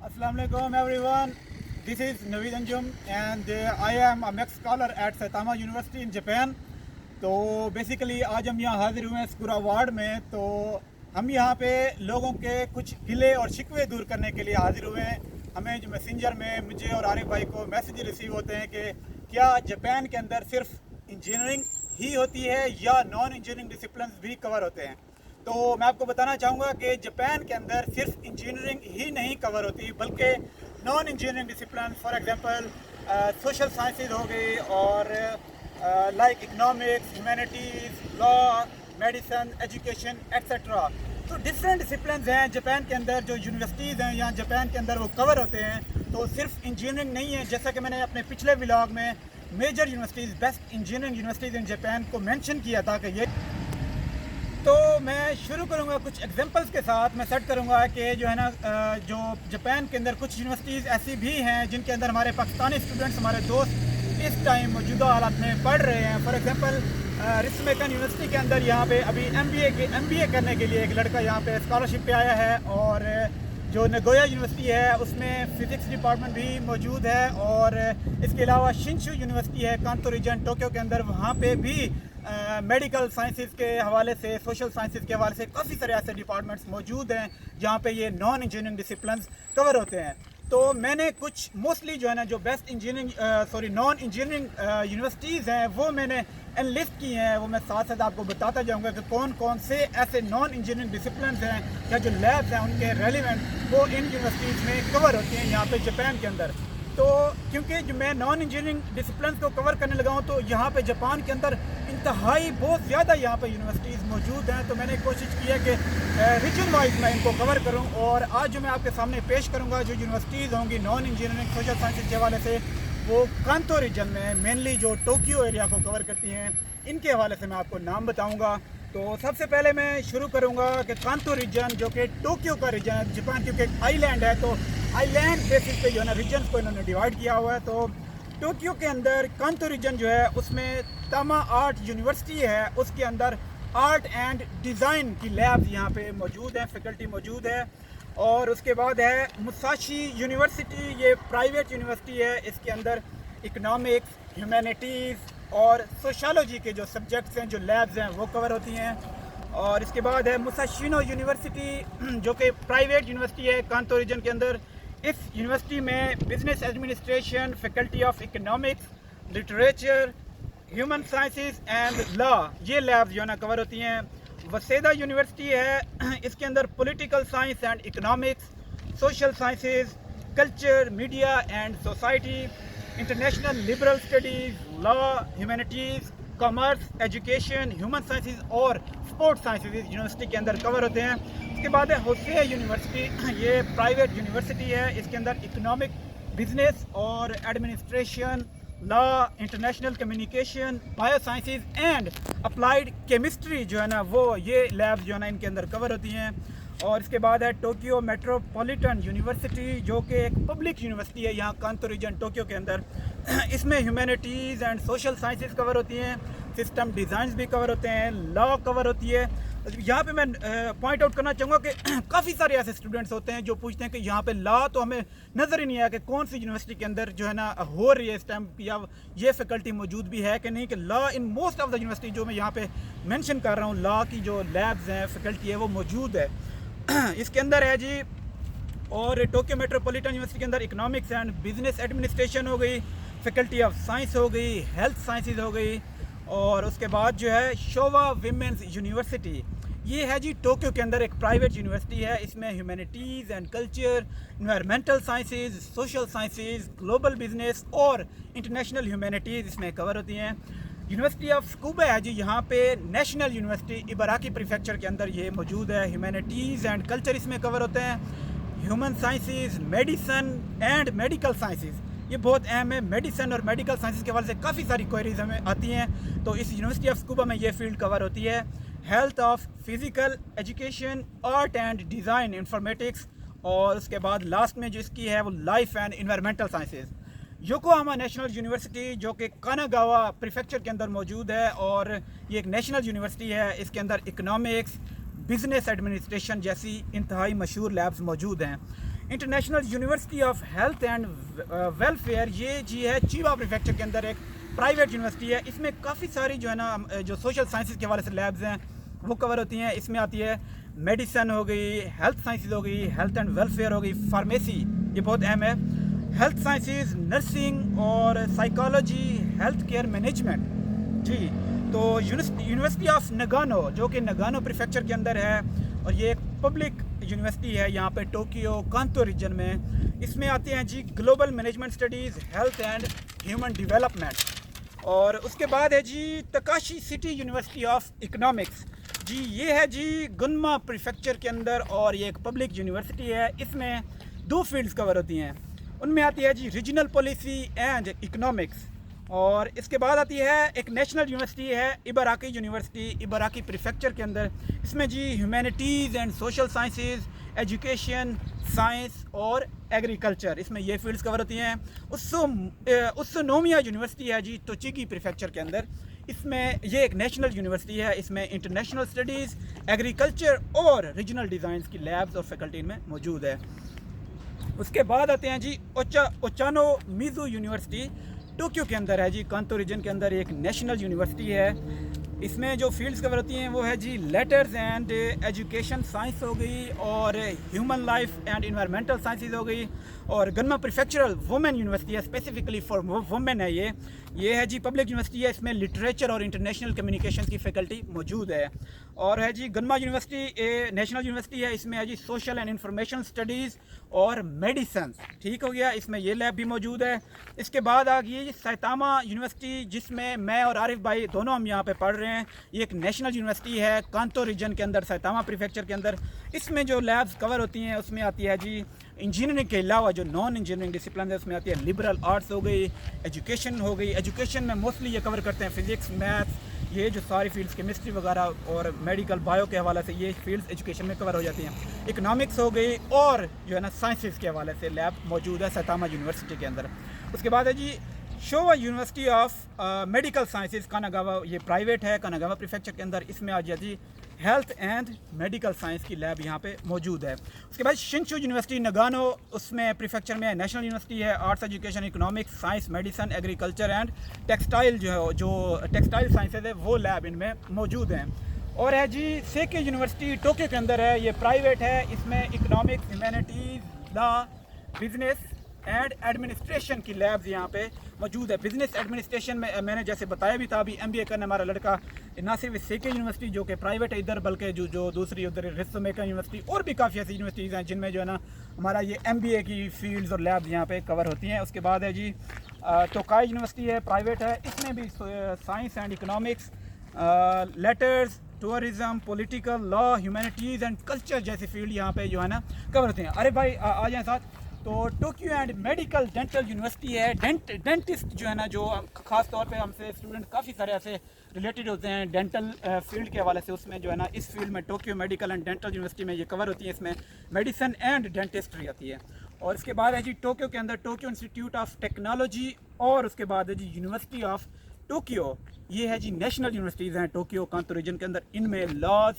Assalamu alaikum everyone. This is Naveed Anjum and I am a Max scholar at Saitama University in Japan. तो basically आज हम यहाँ हाजिर हुए हैं स्कूरा वार्ड में। तो हम यहाँ पे लोगों के कुछ गिले और शिकवे दूर करने के लिए हाजिर हुए हैं। हमें जो मैसेंजर में मुझे और आरिफ भाई को मैसेज रिसीव होते हैं कि क्या जापान के अंदर सिर्फ इंजीनियरिंग ही होती है या नॉन इंजीनियरिंग डिसिप्लिन भी कवर होते हैं। तो मैं आपको बताना चाहूँगा कि जापान के अंदर सिर्फ इंजीनियरिंग ही नहीं कवर होती बल्कि non engineering discipline for example social sciences हो गई और like economics, humanities, law, medicine, education etcetera. तो डिफरेंट डिसिप्लिन हैं जापान के अंदर जो यूनिवर्सिटीज़ हैं यहाँ जापान के अंदर वो कवर होते हैं। तो सिर्फ इंजीनियरिंग नहीं है, जैसा कि मैंने अपने पिछले व्लॉग में major universities, best engineering universities in Japan को मेंशन किया था कि ये। तो मैं शुरू करूंगा कुछ एग्जांपल्स के साथ। मैं सेट करूंगा कि जो है ना जो जापान के अंदर कुछ यूनिवर्सिटीज़ ऐसी भी हैं जिनके अंदर हमारे पाकिस्तानी स्टूडेंट्स, हमारे दोस्त इस टाइम मौजूदा हालात में पढ़ रहे हैं। फॉर एग्जांपल रिस्मेकन यूनिवर्सिटी के अंदर यहाँ पे अभी MBA करने के लिए एक लड़का यहाँ पे स्कॉलरशिप पे आया है। और जो नगोया यूनिवर्सिटी है उसमें फ़िज़िक्स डिपार्टमेंट भी मौजूद है। और इसके अलावा शिंशु यूनिवर्सिटी है कांतो रीजन टोक्यो के अंदर, वहाँ पे भी मेडिकल साइंसेस के हवाले से, सोशल साइंसेस के हवाले से काफ़ी सारे ऐसे डिपार्टमेंट्स मौजूद हैं जहाँ पे ये नॉन इंजीनियरिंग डिसिप्लिन कवर होते हैं। तो मैंने कुछ मोस्टली जो है ना जो बेस्ट नॉन इंजीनियरिंग यूनिवर्सिटीज़ हैं वो मैंने एनलिस्ट की हैं, वो मैं साथ साथ आपको बताता जाऊँगा कि कौन कौन से ऐसे नॉन इंजीनियरिंग डिसिप्लिन हैं या जो लैब्स हैं उनके रेलिवेंट वो इन यूनिवर्सिटीज़ में कवर होती हैं यहाँ पे जापान के अंदर। तो क्योंकि जो मैं नॉन इंजीनियरिंग डिसिप्लिन को कवर करने लगा हूँ तो यहाँ पे जापान के अंदर इंतहाई बहुत ज़्यादा यहाँ पे यूनिवर्सिटीज़ मौजूद हैं। तो मैंने कोशिश की है कि रीजन वाइज मैं इनको कवर करूँ। और आज जो मैं आपके सामने पेश करूँगा जो यूनिवर्सिटीज़ होंगी नॉन इंजीनियरिंग सोशल साइंसेज के हवाले से, वो कांतो रीजन में मेनली जो टोक्यो एरिया को कवर करती हैं, इनके हवाले से मैं आपको नाम बताऊँगा। तो सबसे पहले मैं शुरू करूँगा कि कांतो रीजन जो कि टोक्यो का रीजन है। जापान क्योंकि एक आइलैंड है तो आइलैंड बेसिस पे जो है ना रीजन को इन्होंने डिवाइड किया हुआ है। तो टोक्यो के अंदर कांतो रीजन जो है उसमें तामा आर्ट यूनिवर्सिटी है, उसके अंदर आर्ट एंड डिज़ाइन की लैब्स यहाँ पे मौजूद हैं, फैकल्टी मौजूद है। और उसके बाद है मुसाशी यूनिवर्सिटी, ये प्राइवेट यूनिवर्सिटी है, इसके अंदर इकोनॉमिक्स, ह्यूमैनिटीज़ और सोशोलॉजी के जो सब्जेक्ट्स हैं, जो लैब्स हैं वो कवर होती हैं। और इसके बाद है मुसाशिनो यूनिवर्सिटी जो कि प्राइवेट यूनिवर्सिटी है कांतो रीजन के अंदर। इस यूनिवर्सिटी में business administration, faculty of economics, literature, human sciences and law, ये लैब्स जो है ना कवर होती हैं। वसेदा यूनिवर्सिटी है, इसके अंदर political science and economics, social sciences, culture, media and society, international liberal studies, law, humanities, commerce, education, human sciences और स्पोर्ट्स साइंसेज यूनिवर्सिटी के अंदर कवर होते हैं। उसके बाद है होसेया यूनिवर्सिटी, ये प्राइवेट यूनिवर्सिटी है, इसके अंदर इकोनॉमिक, बिजनेस और administration, law, international communication, bio sciences and applied chemistry जो है ना वो ये लैब्स जो है ना इनके अंदर कवर होती हैं। और इसके बाद है टोक्यो मेट्रोपॉलिटन यूनिवर्सिटी जो कि एक पब्लिक यूनिवर्सिटी है यहाँ कांतो रीजन टोक्यो के अंदर। इसमें humanities and social sciences cover होती हैं, सिस्टम डिज़ाइंस भी कवर होते हैं, लॉ कवर होती है। यहाँ पे मैं पॉइंट आउट करना चाहूँगा कि काफ़ी सारे ऐसे स्टूडेंट्स होते हैं जो पूछते हैं कि यहाँ पे लॉ तो हमें नज़र ही नहीं आया कि कौन सी यूनिवर्सिटी के अंदर जो है ना हो रही है इस टाइम, या ये फैकल्टी मौजूद भी है कि नहीं। कि law in most of the university जो मैं यहाँ पे मेंशन कर रहा हूँ, लॉ की जो लैब्स हैं, फैकल्टी है वो मौजूद है इसके अंदर है जी। और टोक्यो मेट्रोपॉलिटन यूनिवर्सिटी के अंदर इकोनॉमिक्स एंड बिजनेस एडमिनिस्ट्रेशन हो गई, फैकल्टी ऑफ साइंस हो गई, हेल्थ साइंसेज हो गई। और उसके बाद जो है शोवा विमेंस यूनिवर्सिटी, ये है जी टोक्यो के अंदर एक प्राइवेट यूनिवर्सिटी है, इसमें humanities and culture, environmental sciences, social sciences, global business और इंटरनेशनल ह्यूमैनिटीज़ इसमें कवर होती हैं। यूनिवर्सिटी ऑफ स्कूबा है जी, यहाँ पे नेशनल यूनिवर्सिटी इबाराकी प्रीफेक्चर के अंदर ये मौजूद है, ह्यूमैनिटीज़ एंड कल्चर इसमें कवर होते हैं। Human sciences, medicine and medical sciences, ये बहुत अहम है। मेडिसिन और मेडिकल साइंसेज के हवाले से काफ़ी सारी क्वेरीज हमें आती हैं, तो इस यूनिवर्सिटी ऑफ स्कूबा में ये फील्ड कवर होती है। Health of physical education, art and design, informatics. और उसके बाद लास्ट में जो इसकी है वो life and environmental sciences. Yokohama national university जो कि कानागावा प्रीफेक्चर के अंदर मौजूद है और ये एक नेशनल यूनिवर्सिटी है, इसके अंदर इकोनॉमिक्स, बिजनेस एडमिनिस्ट्रेशन जैसी इंतहाई मशहूर लैब्स मौजूद हैं। International university of health and welfare, ये जी है चीवा प्रीफेक्चर के अंदर एक प्राइवेट यूनिवर्सिटी है। इसमें काफ़ी सारी जो है ना जो सोशल साइंसेज के हवाले से लैब्स हैं वो कवर होती हैं। इसमें आती है मेडिसन हो गई, हेल्थ साइंसेज हो गई, हेल्थ एंड वेलफेयर हो गई, फार्मेसी ये बहुत अहम है, हेल्थ साइंसेज, नर्सिंग और साइकोलॉजी, हेल्थ केयर मैनेजमेंट जी। तो यूनिवर्सिटी ऑफ नगानो जो कि नगानो प्रीफेक्चर के अंदर है और ये एक पब्लिक यूनिवर्सिटी है यहाँ पे टोक्यो कांतो रीजन में। इसमें आते हैं जी global management studies, health and human development. और उसके बाद है जी Takasaki City University of Economics जी, ये है जी गुन्मा प्रीफेक्चर के अंदर और ये एक पब्लिक यूनिवर्सिटी है। इसमें 2 फील्ड्स कवर होती हैं, उनमें आती है जी रीजनल पॉलिसी एंड इकोनॉमिक्स। और इसके बाद आती है एक नेशनल यूनिवर्सिटी है इबाराकी यूनिवर्सिटी, इबाराकी प्रीफेक्चर के अंदर। इसमें जी humanities and social sciences, education, science और एग्रीकल्चर, इसमें ये फील्ड्स कवर होती हैं। उत्सुनोमिया यूनिवर्सिटी है जी तोचिगी प्रीफेक्चर के अंदर। इसमें ये एक नेशनल यूनिवर्सिटी है, इसमें इंटरनेशनल स्टडीज़, एग्रीकल्चर और रीजनल डिज़ाइंस की लैब्स और फैकल्टी में मौजूद है। उसके बाद आते हैं जी ओचानो मिज़ू यूनिवर्सिटी टोक्यो के अंदर है जी, कांतो रीजन के अंदर एक नेशनल यूनिवर्सिटी है। इसमें जो फील्ड्स कवर होती हैं वो है जी लेटर्स एंड एजुकेशन साइंस हो गई और human life and environmental sciences हो गई। और गन्मा प्रीफेक्चरल वुमेन यूनिवर्सिटी है, स्पेसिफिकली फॉर वुमेन है ये है जी पब्लिक यूनिवर्सिटी है। इसमें लिटरेचर और इंटरनेशनल कम्युनिकेशन की फैकल्टी मौजूद है। और है जी गन्मा यूनिवर्सिटी नेशनल यूनिवर्सिटी है, इसमें है जी सोशल एंड इंफॉर्मेशन स्टडीज़ और मेडिसन, ठीक हो गया, इसमें ये लैब भी मौजूद है। इसके बाद आ गई सैतामा यूनिवर्सिटी जिसमें मैं और आरिफ भाई दोनों हम यहाँ पे पढ़ रहे हैं। ये एक नेशनल यूनिवर्सिटी है कांतो रीजन के अंदर, सैतामा प्रीफेक्चर के अंदर। इसमें जो लैब्स कवर होती हैं उसमें आती है जी इंजीनियरिंग के अलावा जो नॉन इंजीनियरिंग डिसिप्लिन है उसमें आती है लिबरल आर्ट्स हो गई, एजुकेशन हो गई। एजुकेशन में मोस्टली ये कवर करते हैं फिज़िक्स, मैथ्स, ये जो सारी फील्ड्स, केमिस्ट्री वगैरह और मेडिकल बायो के हवाले से ये फील्ड्स एजुकेशन में कवर हो जाती हैं। इकोनॉमिक्स हो गई और जो है ना साइंसेस के हवाले से लैब मौजूद है सैतामा यूनिवर्सिटी के अंदर। उसके बाद है जी Showa University of Medical Sciences Kanagawa, ये प्राइवेट है कानागावा प्रीफेक्चर के अंदर। इसमें आ जाती हेल्थ एंड मेडिकल साइंस की लैब यहाँ पे मौजूद है। उसके बाद शिंशु यूनिवर्सिटी नगानो, उसमें प्रीफेक्चर में नेशनल यूनिवर्सिटी है, arts education, economics, science, medicine, agriculture and textile, जो टेक्सटाइल साइंसेज है वो लैब इनमें मौजूद हैं। और है जी सेके यूनिवर्सिटी टोक्यो के अंदर है, ये प्राइवेट है, इसमें economics, humanities, law, business and administration की लैब्स यहाँ पे मौजूद है। बिजनेस एडमिनिस्ट्रेशन में मैंने जैसे बताया भी था, अभी MBA करने हमारा लड़का ना सिर्फ सेके यूनिवर्सिटी जो कि प्राइवेट है इधर, बल्कि जो दूसरी उधर रिस्मेका यूनिवर्सिटी और भी काफ़ी ऐसी यूनिवर्सिटीज़ हैं जिनमें जो है ना हमारा ये MBA की फील्ड्स और लैब्स यहाँ पे कवर होती हैं। उसके बाद है जी टोकाई यूनिवर्सिटी है, प्राइवेट है, इसमें भी science and economics, letters, tourism, political, law, humanities and culture जैसी फील्ड यहाँ पे जो है ना कवर होते हैं। अरे भाई आ जाएँ साथ। तो Tokyo and medical dental university है, डेंटिस्ट जो है ना, जो ख़ास तौर पे हमसे स्टूडेंट काफ़ी सारे ऐसे रिलेटेड होते हैं डेंटल फील्ड के हवाले से, उसमें जो है ना इस फील्ड में Tokyo medical and dental university में ये कवर होती है। इसमें मेडिसन एंड डेंटिस्ट्री आती है। और इसके बाद है जी टोक्यो के अंदर टोक्यो इंस्टीट्यूट ऑफ टेक्नोलॉजी, और उसके बाद है जी यूनिवर्सिटी ऑफ टोक्यो, ये है जी नेशनल यूनिवर्सिटीज़ हैं टोक्यो कांतो रीजन के अंदर। इनमें laws,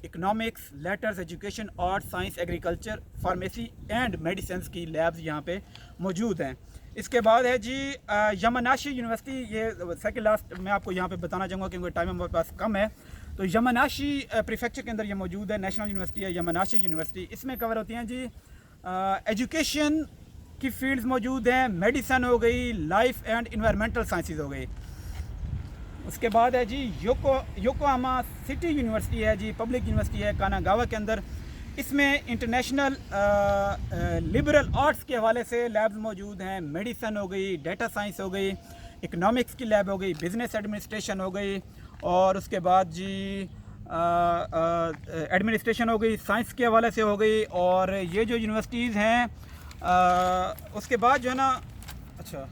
economics, letters, education, art, science, agriculture, pharmacy and medicine की लैब्स यहाँ पे मौजूद हैं। इसके बाद है जी यमानाशी यूनिवर्सिटी, ये सेकंड लास्ट मैं आपको यहाँ पे बताना चाहूँगा क्योंकि टाइम हमारे पास कम है। तो यमानाशी प्रीफेक्चर के अंदर ये मौजूद है, नेशनल यूनिवर्सिटी है यमानाशी यूनिवर्सिटी। इसमें कवर होती हैं जी एजुकेशन की फील्ड्स मौजूद हैं, मेडिसन हो गई, लाइफ एंड इन्वायरमेंटल साइंसेज हो गई। उसके बाद है जी योकोहामा सिटी यूनिवर्सिटी है जी, पब्लिक यूनिवर्सिटी है कानागावा के अंदर। इसमें इंटरनेशनल लिबरल आर्ट्स के हवाले से लैब्स मौजूद हैं, मेडिसन हो गई, डेटा साइंस हो गई, इकोनॉमिक्स की लैब हो गई, बिजनेस एडमिनिस्ट्रेशन हो गई, और उसके बाद जी एडमिनिस्ट्रेशन हो गई, साइंस के हवाले से हो गई। और ये जो यूनिवर्सिटीज़ हैं उसके बाद जो है ना, अच्छा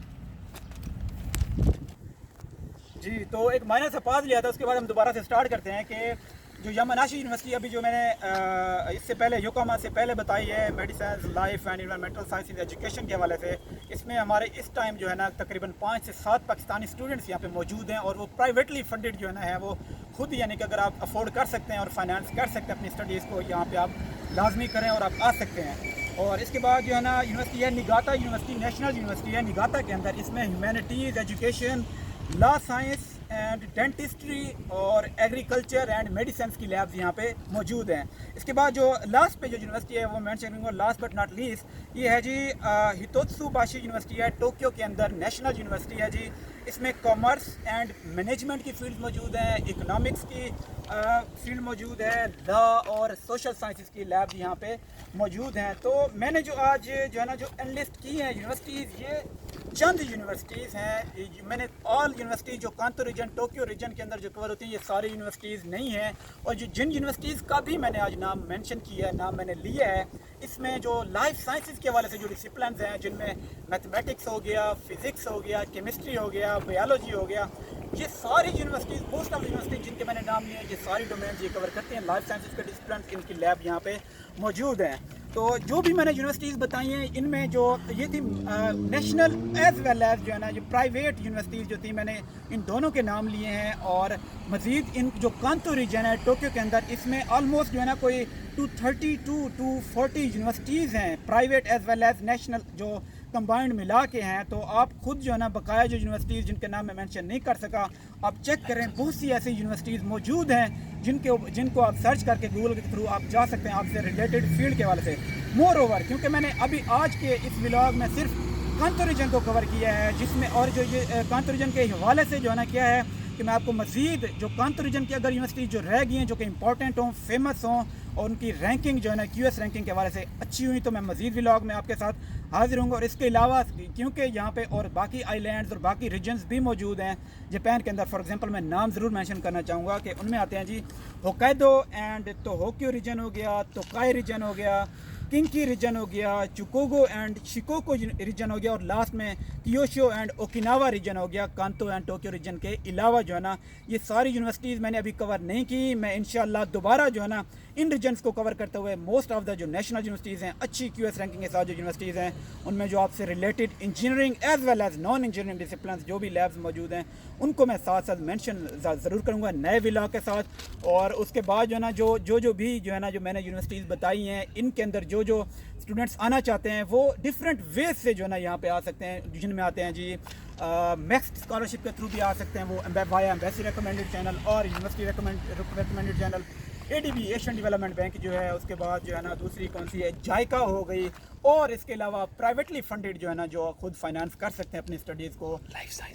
जी, तो एक माइनर सा पास लिया था, उसके बाद हम दोबारा से स्टार्ट करते हैं कि जो यमानाशी यूनिवर्सिटी अभी जो मैंने इससे पहले योकोहामा से पहले बताई है, medicine, life and environmental sciences, education के हवाले से, इसमें हमारे इस टाइम जो है ना तकरीबन 5 से 7 पाकिस्तानी स्टूडेंट्स यहाँ पे मौजूद हैं, और वो प्राइवेटली फंडेड जो है ना है वो खुद, यानी कि अगर आप अफोर्ड कर सकते हैं और फाइनेंस कर सकते हैं अपनी स्टडीज़ को, यहाँ पर आप लाजमी करें और आप आ सकते हैं। और इसके बाद जो है ना यूनिवर्सिटी है निगाता यूनिवर्सिटी, नेशनल यूनिवर्सिटी है निगाता के अंदर। इसमें humanities, education, law, science and dentistry और एग्रीकल्चर एंड मेडिसिन की लैब्स यहाँ पे मौजूद हैं। इसके बाद जो लास्ट पे जो यूनिवर्सिटी है वो मेंशन करूँगा लास्ट बट नॉट लीस्ट, ये है जी हितोत्सुबाशी यूनिवर्सिटी है टोक्यो के अंदर, नेशनल यूनिवर्सिटी है जी। इसमें कॉमर्स एंड मैनेजमेंट की फील्ड मौजूद हैं, इकोनॉमिक्स की फील्ड मौजूद है, लॉ और सोशल साइंसेस की लैब यहाँ पे मौजूद हैं। तो मैंने जो आज जो है ना जो एनलिस्ट की हैं यूनिवर्सिटीज़, ये चंद यूनिवर्सिटीज़ हैं। मैंने ऑल यूनिवर्सिटीज़ जो कांतो रीजन, टोक्यो रीजन के अंदर जो कवर होती हैं, ये सारी यूनिवर्सिटीज़ नहीं हैं। और जो जिन यूनिवर्सिटीज़ का भी मैंने आज नाम मेंशन किया है, नाम मैंने लिया है, इसमें जो लाइफ साइंसेस के हवाले से जो डिसिप्लिन्स हैं, जिनमें मैथमेटिक्स हो गया, फिज़िक्स हो गया, केमिस्ट्री हो गया, बायोलॉजी हो गया, ये सारी यूनिवर्सिटीज़, मोस्ट ऑफ यूनिवर्सिटी जिनके मैंने नाम लिए, ये सारी डोमेन ये कवर करते हैं। लाइफ साइंसेस के डिसिप्लिन, इनकी लैब यहाँ पे मौजूद हैं। तो जो भी मैंने यूनिवर्सिटीज़ बताई हैं, इनमें जो ये थी नेशनल एज वेल एज जो है ना जो प्राइवेट यूनिवर्सिटीज़ जो थी, मैंने इन दोनों के नाम लिए हैं। और मज़ीद इन जो कांतो रीजन है टोक्यो के अंदर, इसमें ऑलमोस्ट जो है ना कोई 232 to 40 यूनिवर्सिटीज़ हैं, private as well as national जो कंबाइंड मिला के हैं। तो आप खुद जो है ना बकाया जो यूनिवर्सिटीज़ जिनके नाम मैं मेंशन नहीं कर सका, आप चेक करें, बहुत सी ऐसी यूनिवर्सिटीज़ मौजूद हैं जिनको आप सर्च करके गूगल के थ्रू आप जा सकते हैं, आपसे रिलेटेड फील्ड के हवाले से। मोर ओवर, क्योंकि मैंने अभी आज के इस व्लॉग में सिर्फ कांतो रीजन को कवर किया है, जिसमें और जो ये कांतो रीजन के हवाले से जो है ना क्या है कि मैं आपको मज़ीद जो कांतो रीजन की अगर यूनिवर्सिटी जो रह गई हैं, जो कि इंपॉर्टेंट हों, फेमस हों और उनकी रैंकिंग जो है ना QS रैंकिंग के हवाले से अच्छी हुई, तो मैं मज़ीद व्लॉग में आपके साथ हाजिर हूँगा। और इसके अलावा क्योंकि यहाँ पे और बाकी आइलैंड्स और बाकी रीजन्स भी मौजूद हैं जापान के अंदर, फॉर एग्जांपल मैं नाम ज़रूर मेंशन करना चाहूँगा कि उनमें आते हैं जी होक्काइडो एंड तोहोक्यो रीजन हो गया, तोकाई रीजन हो गया, किंकी रीजन हो गया, चुकोगो एंड शिकोको रीजन हो गया, और लास्ट में कियोशो एंड ओकिनावा रीजन हो गया। कांतो एंड टोक्यो रीजन के अलावा जो है ना ये सारी यूनिवर्सिटीज़ मैंने अभी कवर नहीं की। मैं इंशाल्लाह दोबारा जो है ना इन रीजन्स को कवर करते हुए मोस्ट ऑफ द जो नेशनल यूनिवर्सिटीज़ हैं, अच्छी QS रैंकिंग के साथ जो यूनिवर्सिटीज़ हैं, उनमें जो आपसे related engineering as well as non engineering discipline जो भी लैब्स मौजूद हैं, उनको मैं साथ साथ मेंशन ज़रूर करूँगा नए व्लॉग के साथ। और उसके बाद जो है ना जो भी जो है ना जो मैंने यूनिवर्सिटीज़ बताई हैं, इनके अंदर जो स्टूडेंट्स आना चाहते हैं वो डिफरेंट वेज से जो है ना यहाँ पे आ सकते हैं, जिनमें आते हैं जी मैक्स स्कॉलरशिप के थ्रू भी आ सकते हैं, वो वाया एम्बेसी रिकमेंडेड चैनल और university recommended channel, ADB Asian development bank जो है, उसके बाद जो है ना दूसरी कौन सी है जायका हो गई, और इसके अलावा प्राइवेटली फंडेड जो है ना जो खुद फाइनेंस कर सकते हैं अपनी स्टडीज़ को,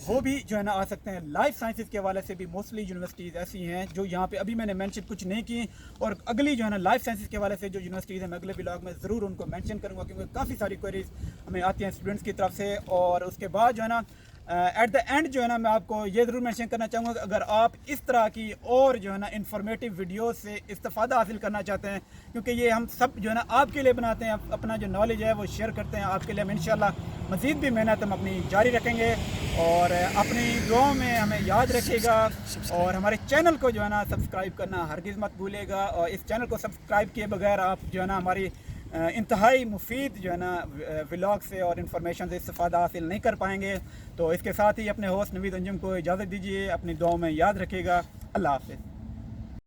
वो भी जो है ना आ सकते हैं। लाइफ साइंसेस के हवाले से भी मोस्टली यूनिवर्सिटीज़ ऐसी हैं जो यहाँ पे अभी मैंने मेंशन कुछ नहीं की, और अगली जो है ना लाइफ साइंसेस के हवाले से जो यूनिवर्सिटीज़ हैं मैं अगले व्लॉग में ज़रूर उनको मेंशन करूँगा, क्योंकि काफ़ी सारी क्वेरीज हमें आती हैं स्टूडेंट्स की तरफ से। और उसके बाद जो है ना एट द एंड जो है ना मैं आपको ये ज़रूर मेंशन करना चाहूँगा कि अगर आप इस तरह की और जो है ना इन्फॉर्मेटिव वीडियो से इस्तेफादा हासिल करना चाहते हैं, क्योंकि ये हम सब जो है ना आपके लिए बनाते हैं, अपना जो नॉलेज है वो शेयर करते हैं आपके लिए, हम इंशाल्लाह मज़ीद भी मेहनत हम अपनी जारी रखेंगे। और अपनी दुआओं में हमें याद रखिएगा, और हमारे चैनल को जो है ना सब्सक्राइब करना हरगिज़ मत भूलिएगा। और इस चैनल को सब्सक्राइब किए बगैर आप जो है ना हमारी इंतहाई मुफीद जो है ना व्लॉग से और इन्फॉर्मेशन से इस्तेफादा हासिल नहीं कर पाएंगे। तो इसके साथ ही अपने होस्ट नवीद अंजुम को इजाज़त दीजिए, अपनी दुआओं में याद रखिएगा। अल्लाह हाफ़िज़।